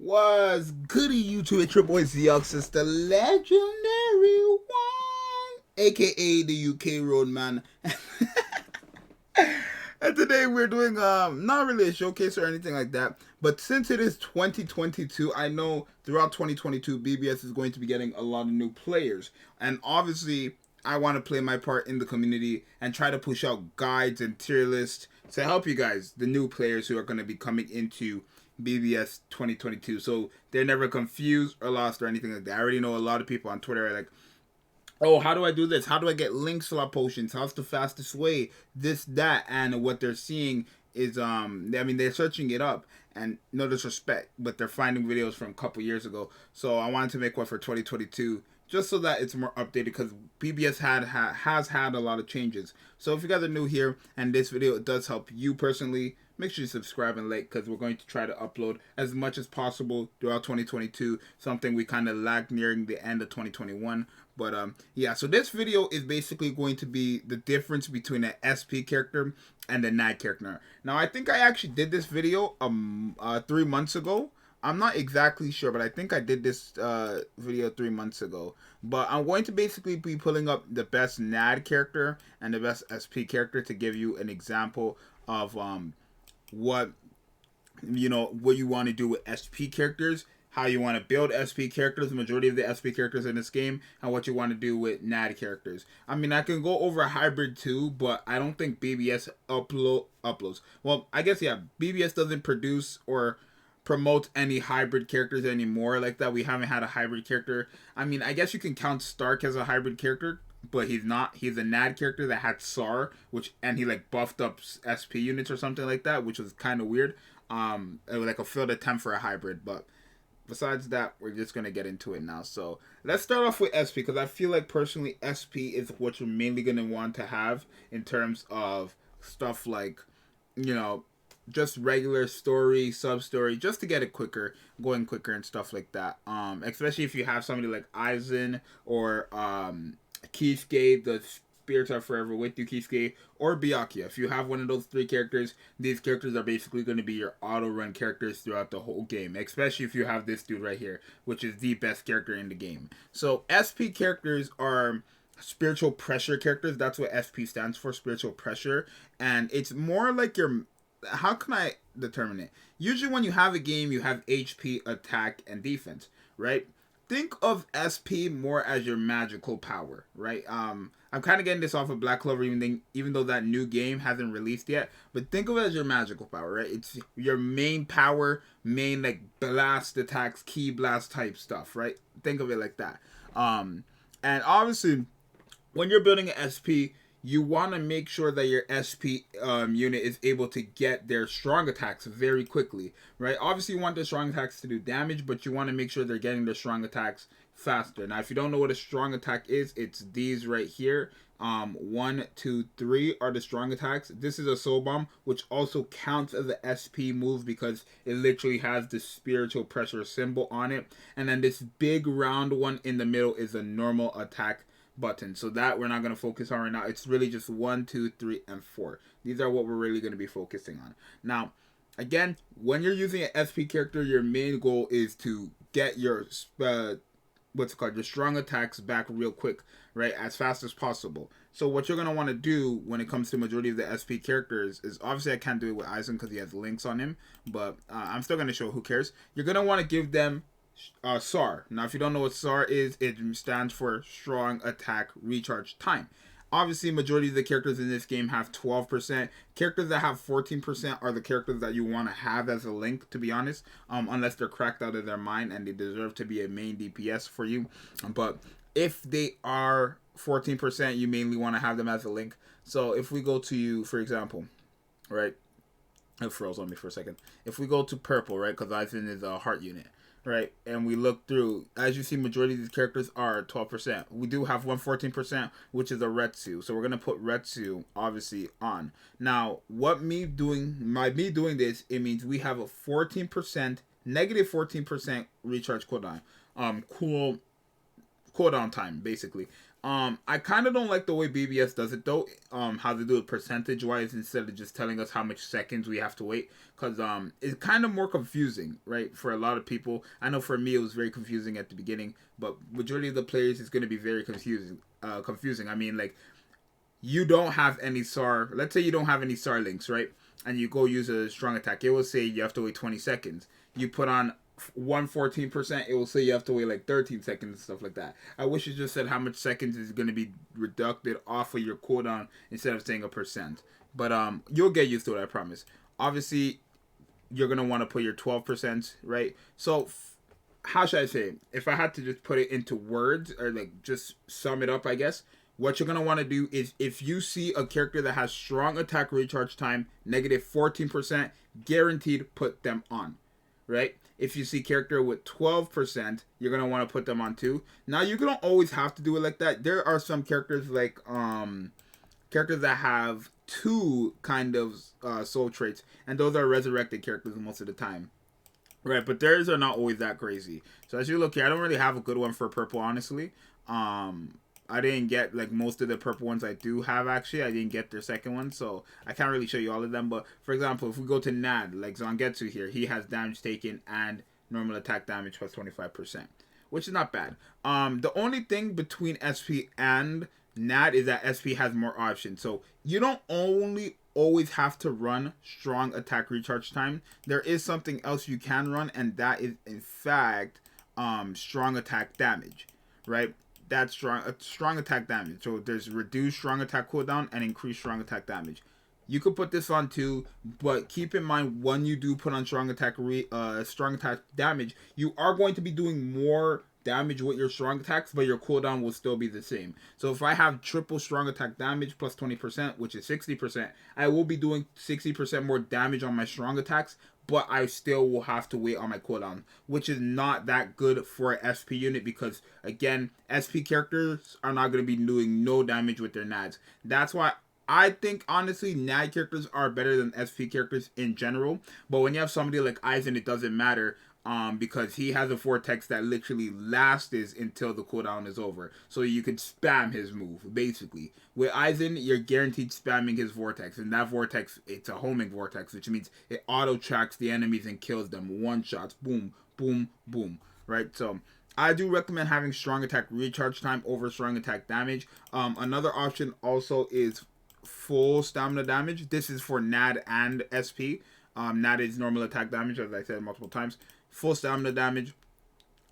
Was goody YouTube? It's your boy Zeoxys, the legendary one, aka the UK Roadman. And today we're doing not really a showcase or anything like that, but since it is 2022, I know throughout 2022 BBS is going to be getting a lot of new players, and obviously I want to play my part in the community and try to push out guides and tier lists to help you guys, the new players who are going to be coming into BBS 2022, so they're never confused or lost or anything like that. I already know a lot of people on Twitter are like, oh, how do I do this? How do I get links to our potions? How's the fastest way? This, that, and what they're seeing is, they're searching it up, and no disrespect, but they're finding videos from a couple years ago. So I wanted to make one for 2022, just so that it's more updated, because BBS has had a lot of changes. So if you guys are new here, and this video does help you personally, make sure you subscribe and like, because we're going to try to upload as much as possible throughout 2022, something we kind of lacked nearing the end of 2021. But yeah, so this video is basically going to be the difference between an SP character and a NAD character. Now, I think I actually did this video 3 months ago. I'm not exactly sure, but I think I did this video 3 months ago. But I'm going to basically be pulling up the best NAD character and the best SP character to give you an example of what you want to do with SP characters, how you want to build SP characters, the majority of the SP characters in this game, and what you want to do with NAD characters. I mean, I can go over a hybrid too, but I don't think BBS uploads. Well, I guess, yeah, BBS doesn't produce or promote any hybrid characters anymore like that. We haven't had a hybrid character. I mean, I guess you can count Stark as a hybrid character, but he's not. He's a NAD character that had SAR, and he like buffed up SP units or something like that, which was kind of weird. It was like a failed attempt for a hybrid, but besides that, we're just going to get into it now. So let's start off with SP, because I feel like personally SP is what you're mainly going to want to have in terms of stuff like, just regular story, sub-story, just to get it going quicker and stuff like that. Especially if you have somebody like Aizen or Kisuke, the Spirits Are Forever With You Kisuke, or Byakuya. If you have one of those three characters, these characters are basically going to be your auto-run characters throughout the whole game, especially if you have this dude right here, which is the best character in the game. So SP characters are spiritual pressure characters. That's what SP stands for, spiritual pressure. And it's more like how can I determine it? Usually when you have a game, you have HP, attack, and defense, right? Think of SP more as your magical power, right? I'm kind of getting this off of Black Clover, even though that new game hasn't released yet. But think of it as your magical power, right? It's your main power, main like blast attacks, key blast type stuff, right? Think of it like that. And obviously, when you're building an SP, you want to make sure that your SP unit is able to get their strong attacks very quickly, right? Obviously, you want the strong attacks to do damage, but you want to make sure they're getting their strong attacks faster. Now, if you don't know what a strong attack is, it's these right here. 1, 2, 3 are the strong attacks. This is a soul bomb, which also counts as a SP move because it literally has the spiritual pressure symbol on it. And then this big round one in the middle is a normal attack button. So that we're not going to focus on right now. It's really just 1, 2, 3, and 4. These are what we're really going to be focusing on. Now, again, when you're using an SP character, your main goal is to get your your strong attacks back real quick, right, as fast as possible. So what you're going to want to do when it comes to majority of the SP characters is, obviously I can't do it with Aizen because he has links on him, but I'm still going to show, who cares. You're going to want to give them SAR. Now, if you don't know what SAR is, it stands for Strong Attack Recharge Time. Obviously, majority of the characters in this game have 12%. Characters that have 14% are the characters that you want to have as a link, to be honest, unless they're cracked out of their mind and they deserve to be a main DPS for you. But if they are 14%, you mainly want to have them as a link. So if we go to you, for example, right, it froze on me for a second. If we go to purple, right, because Aizen is a heart unit, right, and we look through, as you see, majority of these characters are 12%. We do have 14%, which is a Retsu. So we're going to put Retsu, obviously, on. Now, me doing this, it means we have a 14%, negative 14% recharge cooldown. Cooldown time, basically. I kind of don't like the way BBS does it though. How they do it percentage wise instead of just telling us how much seconds we have to wait, because it's kind of more confusing, right? For a lot of people, I know for me it was very confusing at the beginning, but majority of the players it's going to be very confusing. Confusing. I mean, like, you don't have any SAR. Let's say you don't have any SAR links, right? And you go use a strong attack. It will say you have to wait 20 seconds. You put on 114%, it will say you have to wait like 13 seconds and stuff like that. I wish it just said how much seconds is going to be deducted off of your cooldown instead of saying a percent. But you'll get used to it, I promise. Obviously, you're going to want to put your 12%, right? So how should I say it? If I had to just put it into words or like just sum it up, I guess, what you're going to want to do is if you see a character that has strong attack recharge time, negative 14%, guaranteed put them on, right? If you see character with 12%, you're going to want to put them on too. Now, you don't always have to do it like that. There are some characters like characters that have two kind of soul traits, and those are resurrected characters most of the time. Right, but theirs are not always that crazy. So as you look here, I don't really have a good one for purple, honestly. I didn't get like most of the purple ones I do have actually. I didn't get their second one, so I can't really show you all of them. But for example, if we go to NAD, like Zangetsu here, he has damage taken and normal attack damage plus 25%, which is not bad. The only thing between SP and NAD is that SP has more options. So you don't only always have to run strong attack recharge time. There is something else you can run, and that is in fact strong attack damage, right? That's strong attack damage. So there's reduced strong attack cooldown and increased strong attack damage. You could put this on too, but keep in mind when you do put on strong attack damage, you are going to be doing more damage with your strong attacks, but your cooldown will still be the same. So if I have triple strong attack damage plus 20%, which is 60%, I will be doing 60% more damage on my strong attacks, but I still will have to wait on my cooldown, which is not that good for an SP unit because, again, SP characters are not going to be doing no damage with their NADs. That's why I think, honestly, NAD characters are better than SP characters in general, but when you have somebody like Aizen, it doesn't matter. Because he has a vortex that literally lasts until the cooldown is over. So you could spam his move, basically. With Aizen, you're guaranteed spamming his vortex. And that vortex, it's a homing vortex, which means it auto-tracks the enemies and kills them. One-shots, boom, boom, boom. Right? So I do recommend having strong attack recharge time over strong attack damage. Another option also is full stamina damage. This is for NAD and SP. NAD is normal attack damage, as I said multiple times. Full stamina damage.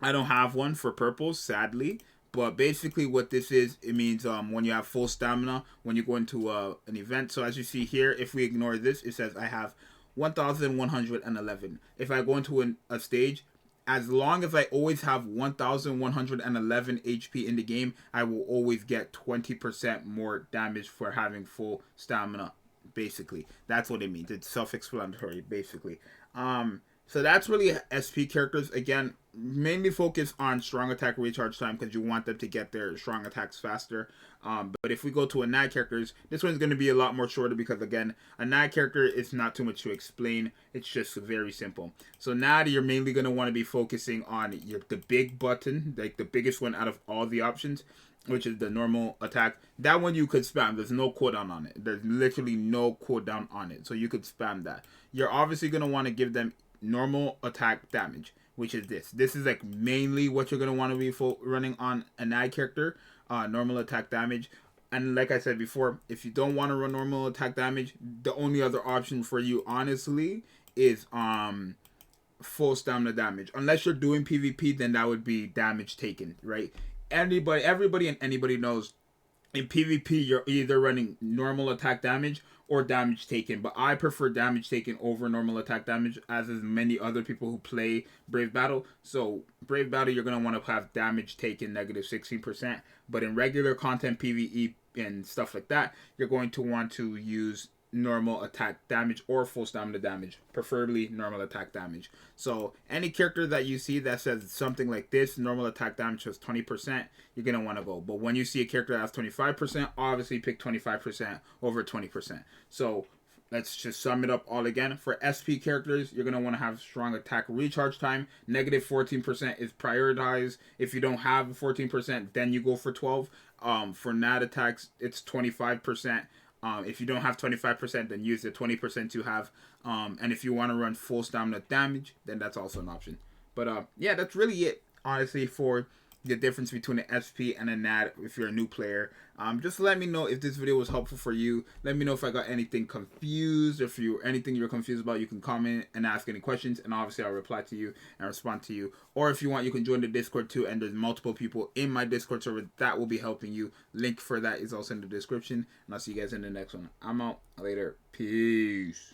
I don't have one for purple, sadly. But basically what this is, it means when you have full stamina, when you go into an event. So as you see here, if we ignore this, it says I have 1,111. If I go into a stage, as long as I always have 1,111 HP in the game, I will always get 20% more damage for having full stamina, basically. That's what it means. It's self-explanatory, basically. So that's really SP characters. Again, mainly focus on strong attack recharge time because you want them to get their strong attacks faster. But if we go to a NAD characters, this one's going to be a lot more shorter because, again, a NAD character is not too much to explain. It's just very simple. So NAD, you're mainly going to want to be focusing on the big button, like the biggest one out of all the options, which is the normal attack. That one you could spam. There's no cooldown on it. There's literally no cooldown on it. So you could spam that. You're obviously going to want to give them normal attack damage, which is this. This is like mainly what you're going to want to be running on a NAD character, normal attack damage. And like I said before, if you don't want to run normal attack damage, the only other option for you, honestly, is full stamina damage. Unless you're doing PvP, then that would be damage taken, right? Everybody and anybody knows in PvP, you're either running normal attack damage or damage taken, but I prefer damage taken over normal attack damage, as is many other people who play Brave Battle. So Brave Battle, you're going to want to have damage taken negative 16%, but in regular content, PvE and stuff like that, you're going to want to use normal attack damage or full stamina damage, preferably normal attack damage. So any character that you see that says something like this, normal attack damage was 20%, you're going to want to go. But when you see a character that has 25%, obviously pick 25% over 20%. So let's just sum it up all again. For SP characters, you're going to want to have strong attack recharge time. Negative 14% is prioritized. If you don't have 14%, then you go for 12. For NAD attacks, it's 25%. If you don't have 25%, then use the 20% you have. And if you want to run full stamina damage, then that's also an option. But yeah, that's really it, honestly, for the difference between an SP and a NAD if you're a new player. Just let me know if this video was helpful for you. Let me know if I got anything confused. If anything you're confused about, you can comment and ask any questions, and obviously I'll reply to you and respond to you. Or if you want, you can join the Discord too, and there's multiple people in my Discord server that will be helping you. Link for that is also in the description, and I'll see you guys in the next one. I'm out. Later. Peace.